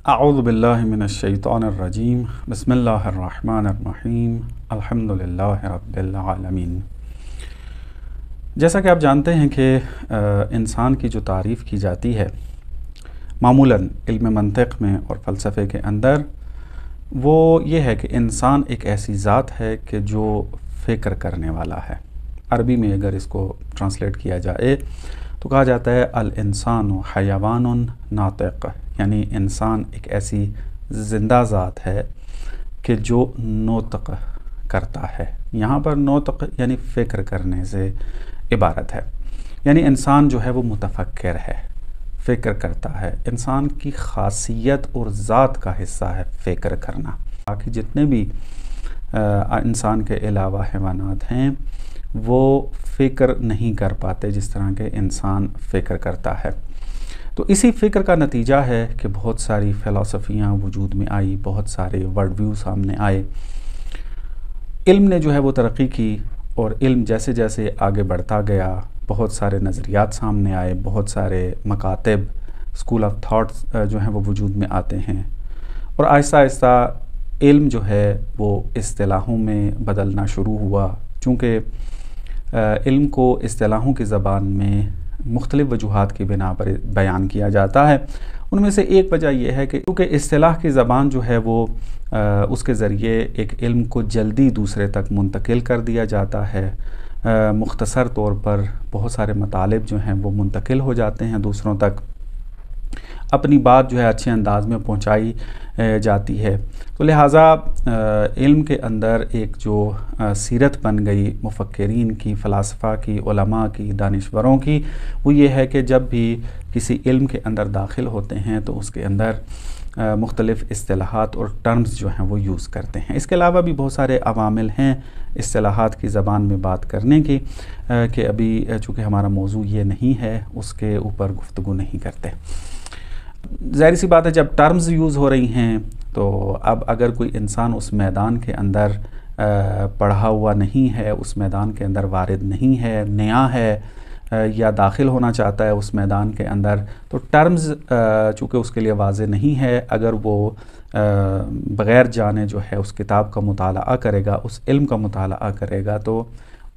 اعوذ باللہ من الشیطان الرجیم بسم اللہ الرحمن الرحیم الحمدللہ رب العالمین۔ جیسا کہ آپ جانتے ہیں کہ انسان کی جو تعریف کی جاتی ہے معمولاً علم منطق میں اور فلسفے کے اندر، وہ یہ ہے کہ انسان ایک ایسی ذات ہے کہ جو فکر کرنے والا ہے۔ عربی میں اگر اس کو ٹرانسلیٹ کیا جائے تو کہا جاتا ہے الانسان حیوان ناطق، یعنی انسان ایک ایسی زندہ ذات ہے کہ جو نطق کرتا ہے۔ یہاں پر نطق یعنی فکر کرنے سے عبارت ہے، یعنی انسان جو ہے وہ متفکر ہے، فکر کرتا ہے۔ انسان کی خاصیت اور ذات کا حصہ ہے فکر کرنا۔ باقی جتنے بھی انسان کے علاوہ حیوانات ہیں وہ فکر نہیں کر پاتے جس طرح کے انسان فکر کرتا ہے۔ تو اسی فکر کا نتیجہ ہے کہ بہت ساری فلسفیاں وجود میں آئی، بہت سارے ورلڈ ویو سامنے آئے۔ علم نے جو ہے وہ ترقی کی، اور علم جیسے جیسے آگے بڑھتا گیا بہت سارے نظریات سامنے آئے، بہت سارے مکاتب، اسکول آف تھاٹس جو ہیں وہ وجود میں آتے ہیں، اور آہستہ آہستہ علم جو ہے وہ اصطلاحوں میں بدلنا شروع ہوا۔ چونکہ علم کو اصطلاحوں کی زبان میں مختلف وجوہات کی بنا پر بیان کیا جاتا ہے۔ ان میں سے ایک وجہ یہ ہے کہ کیونکہ اصطلاح کی زبان جو ہے وہ اس کے ذریعے ایک علم کو جلدی دوسرے تک منتقل کر دیا جاتا ہے، مختصر طور پر بہت سارے مطالب جو ہیں وہ منتقل ہو جاتے ہیں دوسروں تک، اپنی بات جو ہے اچھے انداز میں پہنچائی جاتی ہے۔ تو لہٰذا علم کے اندر ایک جو سیرت بن گئی مفکرین کی، فلاسفہ کی، علماء کی، دانشوروں کی، وہ یہ ہے کہ جب بھی کسی علم کے اندر داخل ہوتے ہیں تو اس کے اندر مختلف اصطلاحات اور ٹرمز جو ہیں وہ یوز کرتے ہیں۔ اس کے علاوہ بھی بہت سارے عوامل ہیں اصطلاحات کی زبان میں بات کرنے کی، کہ ابھی چونکہ ہمارا موضوع یہ نہیں ہے اس کے اوپر گفتگو نہیں کرتے۔ ظاہر سی بات ہے جب ٹرمز یوز ہو رہی ہیں تو اب اگر کوئی انسان اس میدان کے اندر پڑھا ہوا نہیں ہے، اس میدان کے اندر وارد نہیں ہے، نیا ہے یا داخل ہونا چاہتا ہے اس میدان کے اندر، تو ٹرمز چونکہ اس کے لیے واضح نہیں ہے، اگر وہ بغیر جانے جو ہے اس کتاب کا مطالعہ کرے گا، اس علم کا مطالعہ کرے گا، تو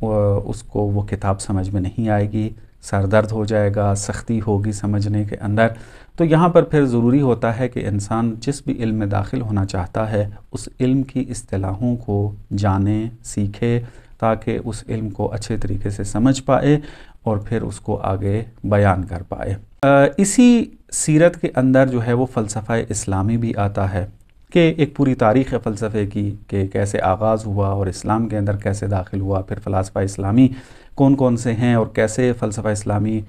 اس کو وہ کتاب سمجھ میں نہیں آئے گی، سر درد ہو جائے گا، سختی ہوگی سمجھنے کے اندر۔ تو یہاں پر پھر ضروری ہوتا ہے کہ انسان جس بھی علم میں داخل ہونا چاہتا ہے اس علم کی اصطلاحوں کو جانے، سیکھے، تاکہ اس علم کو اچھے طریقے سے سمجھ پائے اور پھر اس کو آگے بیان کر پائے۔ اسی سیرت کے اندر جو ہے وہ فلسفہ اسلامی بھی آتا ہے، کہ ایک پوری تاریخ ہے فلسفے کی کہ کیسے آغاز ہوا اور اسلام کے اندر کیسے داخل ہوا، پھر فلاسفہ اسلامی کون کون سے ہیں اور کیسے فلسفہ اسلامی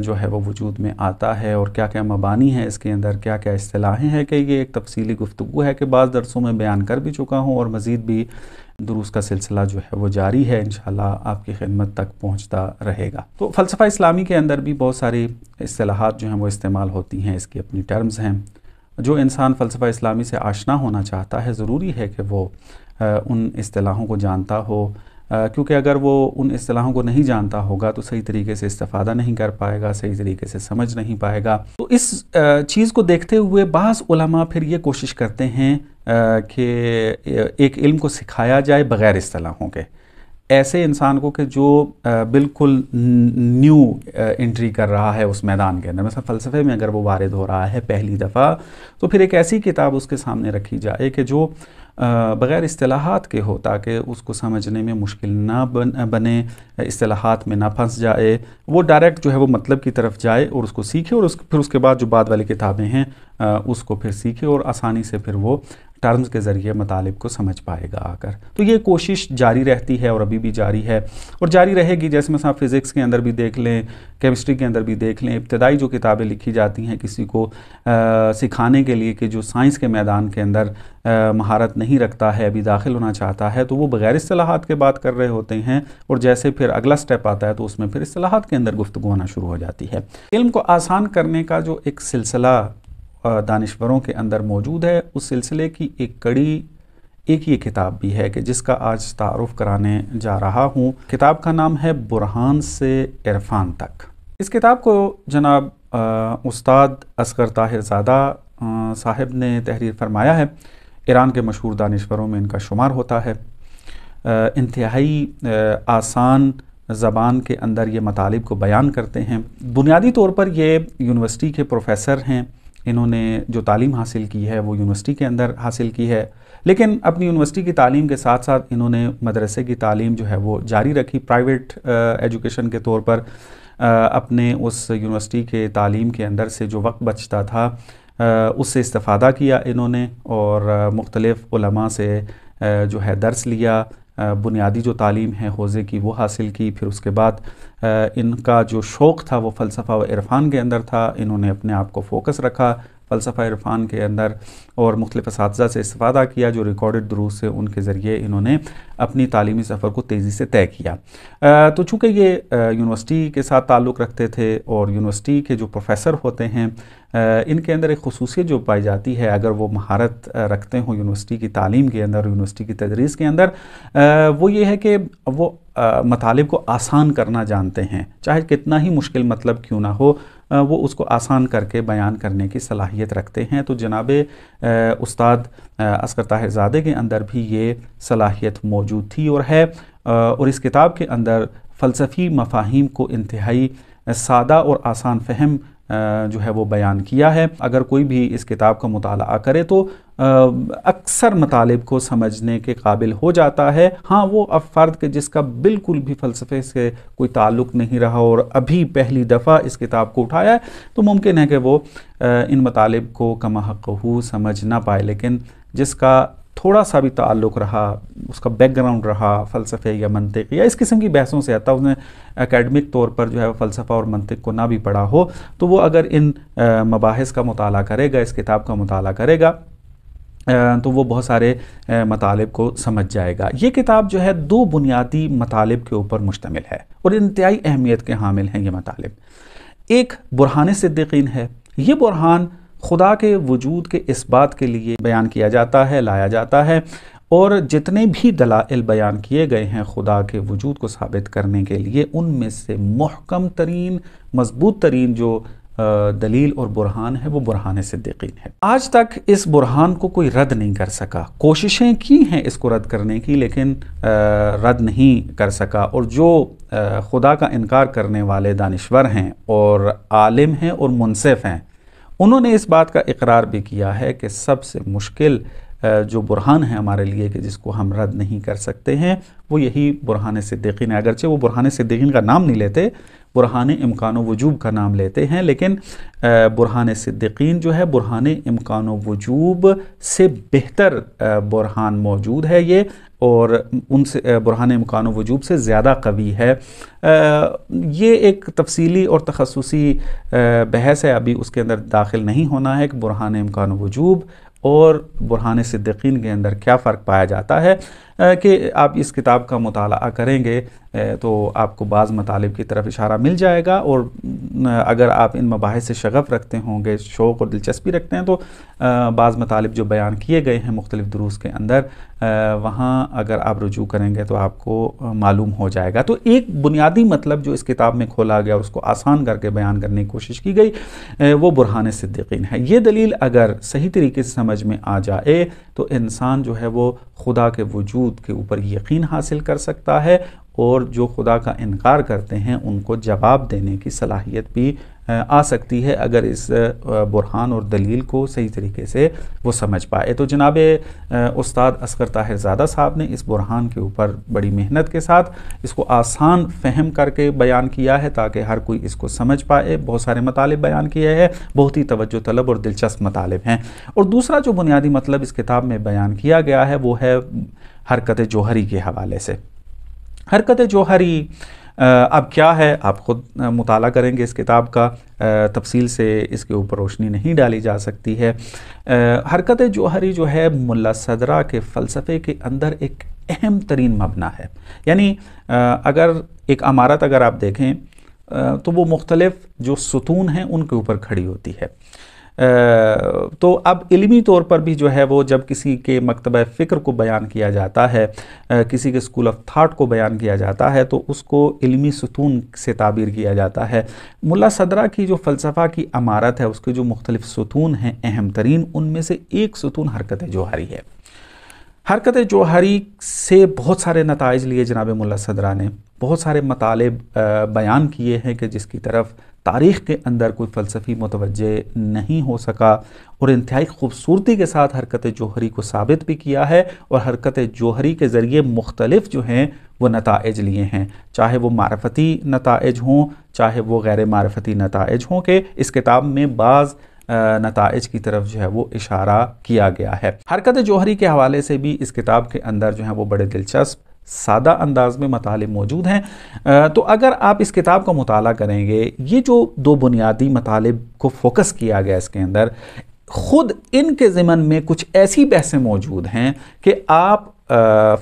جو ہے وہ وجود میں آتا ہے، اور کیا کیا مبانی ہیں اس کے اندر، کیا کیا اصطلاحیں ہیں، کہ یہ ایک تفصیلی گفتگو ہے کہ بعض درسوں میں بیان کر بھی چکا ہوں، اور مزید بھی دروس کا سلسلہ جو ہے وہ جاری ہے، انشاءاللہ آپ کی خدمت تک پہنچتا رہے گا۔ تو فلسفہ اسلامی کے اندر بھی بہت ساری اصطلاحات جو ہیں وہ استعمال ہوتی ہیں، اس کی اپنی ٹرمز ہیں۔ جو انسان فلسفہ اسلامی سے آشنا ہونا چاہتا ہے ضروری ہے کہ وہ ان اصطلاحوں کو جانتا ہو، کیونکہ اگر وہ ان اصطلاحوں کو نہیں جانتا ہوگا تو صحیح طریقے سے استفادہ نہیں کر پائے گا، صحیح طریقے سے سمجھ نہیں پائے گا۔ تو اس چیز کو دیکھتے ہوئے بعض علماء پھر یہ کوشش کرتے ہیں کہ ایک علم کو سکھایا جائے بغیر اصطلاحوں کے، ایسے انسان کو کہ جو بالکل نیو انٹری کر رہا ہے اس میدان کے اندر، مثلا فلسفے میں اگر وہ وارد ہو رہا ہے پہلی دفعہ، تو پھر ایک ایسی کتاب اس کے سامنے رکھی جائے کہ جو بغیر اصطلاحات کے ہو، تاکہ اس کو سمجھنے میں مشکل نہ بنے، اصطلاحات میں نہ پھنس جائے، وہ ڈائریکٹ جو ہے وہ مطلب کی طرف جائے اور اس کو سیکھے، اور پھر اس کے بعد جو بعد والی کتابیں ہیں اس کو پھر سیکھے اور آسانی سے پھر وہ ٹرمز کے ذریعے مطالب کو سمجھ پائے گا آ کر۔ تو یہ کوشش جاری رہتی ہے اور ابھی بھی جاری ہے اور جاری رہے گی۔ جیسے مثلا فزکس کے اندر بھی دیکھ لیں، کیمسٹری کے اندر بھی دیکھ لیں، ابتدائی جو کتابیں لکھی جاتی ہیں کسی کو سکھانے کے لیے کہ جو سائنس کے میدان کے اندر مہارت نہیں رکھتا ہے، ابھی داخل ہونا چاہتا ہے، تو وہ بغیر اصطلاحات کے بات کر رہے ہوتے ہیں، اور جیسے پھر اگلا سٹیپ آتا ہے تو اس میں پھر اصطلاحات کے اندر گفتگو ہونا شروع ہو جاتی ہے۔ علم کو آسان کرنے کا جو ایک سلسلہ دانشوروں کے اندر موجود ہے، اس سلسلے کی ایک کڑی ایک یہ کتاب بھی ہے کہ جس کا آج تعارف کرانے جا رہا ہوں۔ کتاب کا نام ہے برہان سے عرفان تک۔ اس کتاب کو جناب استاد اصغر طاہر زادہ صاحب نے تحریر فرمایا ہے، ایران کے مشہور دانشوروں میں ان کا شمار ہوتا ہے۔ انتہائی آسان زبان کے اندر یہ مطالب کو بیان کرتے ہیں۔ بنیادی طور پر یہ یونیورسٹی کے پروفیسر ہیں، انہوں نے جو تعلیم حاصل کی ہے وہ یونیورسٹی کے اندر حاصل کی ہے، لیکن اپنی یونیورسٹی کی تعلیم کے ساتھ ساتھ انہوں نے مدرسے کی تعلیم جو ہے وہ جاری رکھی، پرائیویٹ ایجوکیشن کے طور پر اپنے اس یونیورسٹی کے تعلیم کے اندر سے جو وقت بچتا تھا اس سے استفادہ کیا انہوں نے، اور مختلف علماء سے جو ہے درس لیا، بنیادی جو تعلیم ہے حوزے کی وہ حاصل کی۔ پھر اس کے بعد ان کا جو شوق تھا وہ فلسفہ و عرفان کے اندر تھا، انہوں نے اپنے آپ کو فوکس رکھا فلسفہ عرفان کے اندر، اور مختلف اساتذہ سے استفادہ کیا جو ریکارڈڈ دروس سے ان کے ذریعے انہوں نے اپنی تعلیمی سفر کو تیزی سے طے کیا۔ تو چونکہ یہ یونیورسٹی کے ساتھ تعلق رکھتے تھے، اور یونیورسٹی کے جو پروفیسر ہوتے ہیں ان کے اندر ایک خصوصیت جو پائی جاتی ہے، اگر وہ مہارت رکھتے ہوں یونیورسٹی کی تعلیم کے اندر، یونیورسٹی کی تدریس کے اندر، وہ یہ ہے کہ وہ مطالب کو آسان کرنا جانتے ہیں، چاہے کتنا ہی مشکل مطلب کیوں نہ ہو، وہ اس کو آسان کر کے بیان کرنے کی صلاحیت رکھتے ہیں۔ تو جناب استاد اصغر طاہر زادے کے اندر بھی یہ صلاحیت موجود تھی اور ہے، اور اس کتاب کے اندر فلسفی مفاہیم کو انتہائی سادہ اور آسان فہم جو ہے وہ بیان کیا ہے۔ اگر کوئی بھی اس کتاب کا مطالعہ کرے تو اکثر مطالب کو سمجھنے کے قابل ہو جاتا ہے۔ ہاں، وہ فرد کے جس کا بالکل بھی فلسفے سے کوئی تعلق نہیں رہا اور ابھی پہلی دفعہ اس کتاب کو اٹھایا ہے، تو ممکن ہے کہ وہ ان مطالب کو کما حقہ سمجھ نہ پائے، لیکن جس کا تھوڑا سا بھی تعلق رہا، اس کا بیک گراؤنڈ رہا فلسفے یا منطق یا اس قسم کی بحثوں سے، حتیٰ اس نے اکیڈمک طور پر جو ہے فلسفہ اور منطق کو نہ بھی پڑھا ہو، تو وہ اگر ان مباحث کا مطالعہ کرے گا، اس کتاب کا مطالعہ کرے گا، تو وہ بہت سارے مطالب کو سمجھ جائے گا۔ یہ کتاب جو ہے 2 بنیادی مطالب کے اوپر مشتمل ہے، اور انتہائی اہمیت کے حامل ہیں یہ مطالب۔ ایک برہان صدیقین ہے، یہ برہان خدا کے وجود کے اس بات کے لیے بیان کیا جاتا ہے، لایا جاتا ہے، اور جتنے بھی دلائل بیان کیے گئے ہیں خدا کے وجود کو ثابت کرنے کے لیے، ان میں سے محکم ترین، مضبوط ترین جو دلیل اور برہان ہے وہ برہان صدیقین ہے۔ آج تک اس برہان کو کوئی رد نہیں کر سکا، کوششیں کی ہیں اس کو رد کرنے کی، لیکن رد نہیں کر سکا، اور جو خدا کا انکار کرنے والے دانشور ہیں اور عالم ہیں اور منصف ہیں، انہوں نے اس بات کا اقرار بھی کیا ہے کہ سب سے مشکل جو برہان ہے ہمارے لیے کہ جس کو ہم رد نہیں کر سکتے ہیں، وہ یہی برہان صدیقین ہے۔ اگرچہ وہ برہان صدیقین کا نام نہیں لیتے، برہان امکان و وجوب کا نام لیتے ہیں، لیکن برہان صدیقین جو ہے برہان امکان و وجوب سے بہتر برہان موجود ہے یہ، اور ان سے برہان امکان و وجوب سے زیادہ قوی ہے۔ یہ ایک تفصیلی اور تخصصی بحث ہے، ابھی اس کے اندر داخل نہیں ہونا ہے کہ برہان امکان و وجوب اور برہان صدیقین کے اندر کیا فرق پایا جاتا ہے، کہ آپ اس کتاب کا مطالعہ کریں گے تو آپ کو بعض مطالب کی طرف اشارہ مل جائے گا، اور اگر آپ ان مباحث سے شغف رکھتے ہوں گے، شوق اور دلچسپی رکھتے ہیں، تو بعض مطالب جو بیان کیے گئے ہیں مختلف دروس کے اندر، وہاں اگر آپ رجوع کریں گے تو آپ کو معلوم ہو جائے گا۔ تو ایک بنیادی مطلب جو اس کتاب میں کھولا گیا اور اس کو آسان کر کے بیان کرنے کی کوشش کی گئی، وہ برہان صدیقین ہے۔ یہ دلیل اگر صحیح طریقے سے سمجھ میں آ جائے تو انسان جو ہے وہ خدا کے وجود کے اوپر یقین حاصل کر سکتا ہے، اور جو خدا کا انکار کرتے ہیں ان کو جواب دینے کی صلاحیت بھی آ سکتی ہے، اگر اس برہان اور دلیل کو صحیح طریقے سے وہ سمجھ پائے۔ تو جناب استاد اصغر طاہر زادہ صاحب نے اس برہان کے اوپر بڑی محنت کے ساتھ اس کو آسان فہم کر کے بیان کیا ہے تاکہ ہر کوئی اس کو سمجھ پائے۔ بہت سارے مطالب بیان کیے ہیں، بہت ہی توجہ طلب اور دلچسپ مطالب ہیں۔ اور دوسرا جو بنیادی مطلب اس کتاب میں بیان کیا گیا ہے وہ ہے حرکت جوہری کے حوالے سے۔ حرکت جوہری اب کیا ہے، آپ خود مطالعہ کریں گے اس کتاب کا، تفصیل سے اس کے اوپر روشنی نہیں ڈالی جا سکتی ہے۔ حرکت جوہری جو ہے ملا صدرہ کے فلسفے کے اندر ایک اہم ترین مبنی ہے، یعنی اگر ایک عمارت اگر آپ دیکھیں تو وہ مختلف جو ستون ہیں ان کے اوپر کھڑی ہوتی ہے۔ تو اب علمی طور پر بھی جو ہے وہ جب کسی کے مکتبہ فکر کو بیان کیا جاتا ہے، کسی کے اسکول آف تھاٹ کو بیان کیا جاتا ہے، تو اس کو علمی ستون سے تعبیر کیا جاتا ہے۔ ملا صدرہ کی جو فلسفہ کی عمارت ہے، اس کے جو مختلف ستون ہیں اہم ترین، ان میں سے ایک ستون حرکت جوہری ہے۔ حرکت جوہری سے بہت سارے نتائج لیے جناب ملا صدرہ نے، بہت سارے مطالب بیان کیے ہیں کہ جس کی طرف تاریخ کے اندر کوئی فلسفی متوجہ نہیں ہو سکا، اور انتہائی خوبصورتی کے ساتھ حرکت جوہری کو ثابت بھی کیا ہے، اور حرکت جوہری کے ذریعے مختلف جو ہیں وہ نتائج لیے ہیں، چاہے وہ معرفتی نتائج ہوں، چاہے وہ غیر معرفتی نتائج ہوں، کہ اس کتاب میں بعض نتائج کی طرف جو ہے وہ اشارہ کیا گیا ہے۔ حرکت جوہری کے حوالے سے بھی اس کتاب کے اندر جو ہیں وہ بڑے دلچسپ سادہ انداز میں مطالب موجود ہیں۔ تو اگر آپ اس کتاب کا مطالعہ کریں گے، یہ جو دو بنیادی مطالب کو فوکس کیا گیا اس کے اندر، خود ان کے ضمن میں کچھ ایسی بحثیں موجود ہیں کہ آپ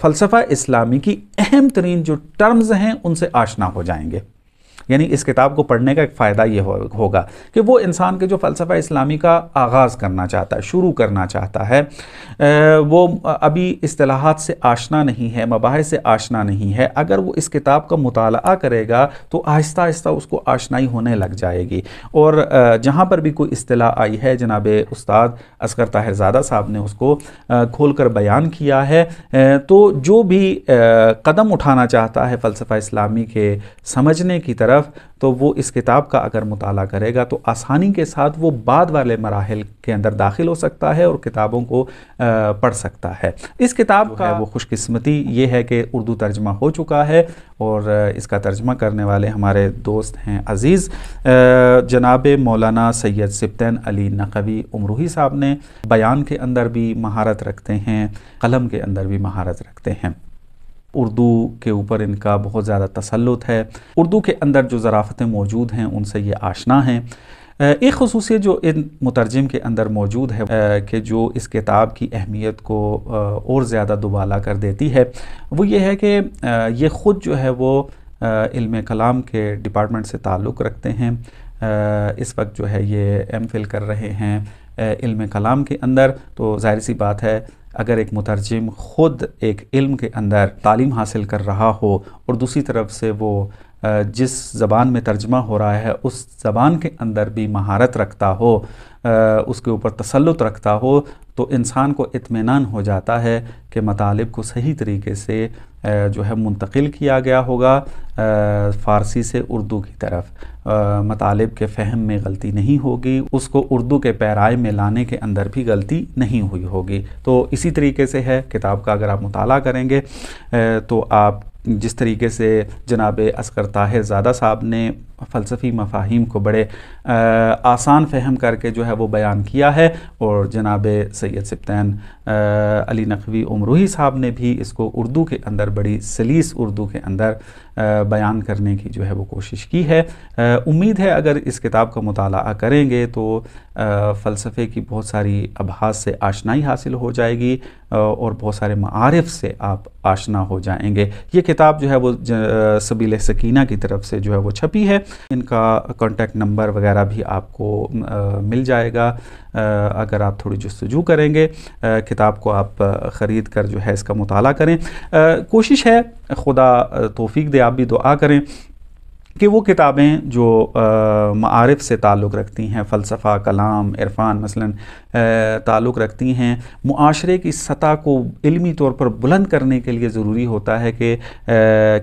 فلسفہ اسلامی کی اہم ترین جو ٹرمز ہیں ان سے آشنا ہو جائیں گے۔ یعنی اس کتاب کو پڑھنے کا ایک فائدہ یہ ہوگا کہ وہ انسان کے جو فلسفہ اسلامی کا آغاز کرنا چاہتا ہے، شروع کرنا چاہتا ہے، وہ ابھی اصطلاحات سے آشنا نہیں ہے، مباحث سے آشنا نہیں ہے، اگر وہ اس کتاب کا مطالعہ کرے گا تو آہستہ آہستہ اس کو آشنائی ہونے لگ جائے گی، اور جہاں پر بھی کوئی اصطلاح آئی ہے جناب استاد اصغر طاہر زادہ صاحب نے اس کو کھول کر بیان کیا ہے۔ تو جو بھی قدم اٹھانا چاہتا ہے فلسفہ اسلامی کے سمجھنے کی طرف، تو وہ اس کتاب کا اگر مطالعہ کرے گا تو آسانی کے ساتھ وہ بعد والے مراحل کے اندر داخل ہو سکتا ہے اور کتابوں کو پڑھ سکتا ہے۔ اس کتاب کا وہ خوش قسمتی یہ ہے کہ اردو ترجمہ ہو چکا ہے، اور اس کا ترجمہ کرنے والے ہمارے دوست ہیں عزیز جناب مولانا سید سبطین علی نقوی امروہی صاحب نے۔ بیان کے اندر بھی مہارت رکھتے ہیں، قلم کے اندر بھی مہارت رکھتے ہیں، اردو کے اوپر ان کا بہت زیادہ تسلط ہے، اردو کے اندر جو ظرافتیں موجود ہیں ان سے یہ آشنا ہیں۔ ایک خصوصیت جو ان مترجم کے اندر موجود ہے کہ جو اس کتاب کی اہمیت کو اور زیادہ دوبالا کر دیتی ہے، وہ یہ ہے کہ یہ خود جو ہے وہ علم کلام کے ڈپارٹمنٹ سے تعلق رکھتے ہیں۔ اس وقت جو ہے یہ ایم فل کر رہے ہیں علم کلام کے اندر، تو ظاہر سی بات ہے اگر ایک مترجم خود ایک علم کے اندر تعلیم حاصل کر رہا ہو اور دوسری طرف سے وہ جس زبان میں ترجمہ ہو رہا ہے اس زبان کے اندر بھی مہارت رکھتا ہو، اس کے اوپر تسلط رکھتا ہو، تو انسان کو اطمینان ہو جاتا ہے کہ مطالب کو صحیح طریقے سے جو ہے منتقل کیا گیا ہوگا فارسی سے اردو کی طرف، مطالب کے فہم میں غلطی نہیں ہوگی، اس کو اردو کے پیرائے میں لانے کے اندر بھی غلطی نہیں ہوئی ہوگی۔ تو اسی طریقے سے ہے کتاب کا اگر آپ مطالعہ کریں گے تو آپ جس طریقے سے جناب اصغر طاہر زادہ صاحب نے فلسفی مفاہیم کو بڑے آسان فہم کر کے جو ہے وہ بیان کیا ہے، اور جناب سید سبطین علی نقوی امروہی صاحب نے بھی اس کو اردو کے اندر بڑی سلیس اردو کے اندر بیان کرنے کی جو ہے وہ کوشش کی ہے۔ امید ہے اگر اس کتاب کا مطالعہ کریں گے تو فلسفے کی بہت ساری ابحاث سے آشنائی حاصل ہو جائے گی، اور بہت سارے معارف سے آپ آشنا ہو جائیں گے۔ یہ کتاب جو ہے وہ سبیل سکینہ کی طرف سے جو ہے وہ چھپی ہے، ان کا کانٹیکٹ نمبر وغیرہ بھی آپ کو مل جائے گا اگر آپ تھوڑی جستجو کریں گے، کتاب کو آپ خرید کر جو ہے اس کا مطالعہ کریں۔ کوشش ہے، خدا توفیق دے، آپ بھی دعا کریں کہ وہ کتابیں جو معارف سے تعلق رکھتی ہیں، فلسفہ، کلام، عرفان مثلاً تعلق رکھتی ہیں، معاشرے کی سطح کو علمی طور پر بلند کرنے کے لیے ضروری ہوتا ہے کہ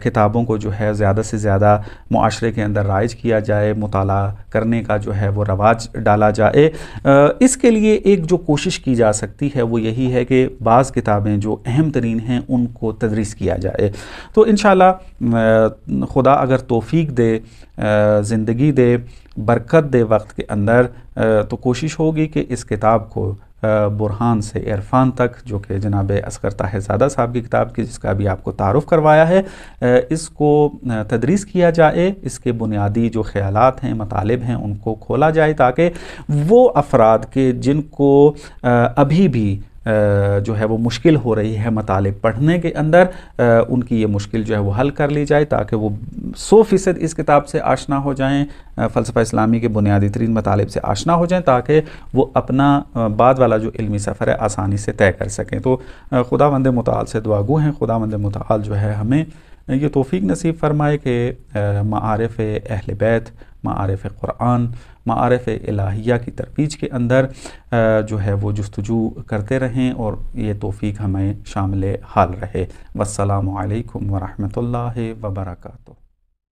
کتابوں کو جو ہے زیادہ سے زیادہ معاشرے کے اندر رائج کیا جائے، مطالعہ کرنے کا جو ہے وہ رواج ڈالا جائے۔ اس کے لیے ایک جو کوشش کی جا سکتی ہے وہ یہی ہے کہ بعض کتابیں جو اہم ترین ہیں ان کو تدریس کیا جائے۔ تو انشاءاللہ خدا اگر توفیق دے، زندگی دے، برکت دے وقت کے اندر، تو کوشش ہوگی کہ اس کتاب کو برہان سے عرفان تک، جو کہ جناب اصغر طاہر زادہ صاحب کی کتاب کی جس کا بھی آپ کو تعارف کروایا ہے، اس کو تدریس کیا جائے، اس کے بنیادی جو خیالات ہیں، مطالب ہیں، ان کو کھولا جائے، تاکہ وہ افراد کے جن کو ابھی بھی جو ہے وہ مشکل ہو رہی ہے مطالب پڑھنے کے اندر، ان کی یہ مشکل جو ہے وہ حل کر لی جائے، تاکہ وہ 100% اس کتاب سے آشنا ہو جائیں، فلسفہ اسلامی کے بنیادی ترین مطالب سے آشنا ہو جائیں، تاکہ وہ اپنا بعد والا جو علمی سفر ہے آسانی سے طے کر سکیں۔ تو خداوند متعال سے دعا گو ہیں خداوند متعال جو ہے ہمیں یہ توفیق نصیب فرمائے کہ معارف اہل بیت، معارف قرآن، معارف الہیہ کی ترویج کے اندر جو ہے وہ جستجو کرتے رہیں، اور یہ توفیق ہمیں شامل حال رہے۔ والسلام علیکم ورحمۃ اللہ وبرکاتہ۔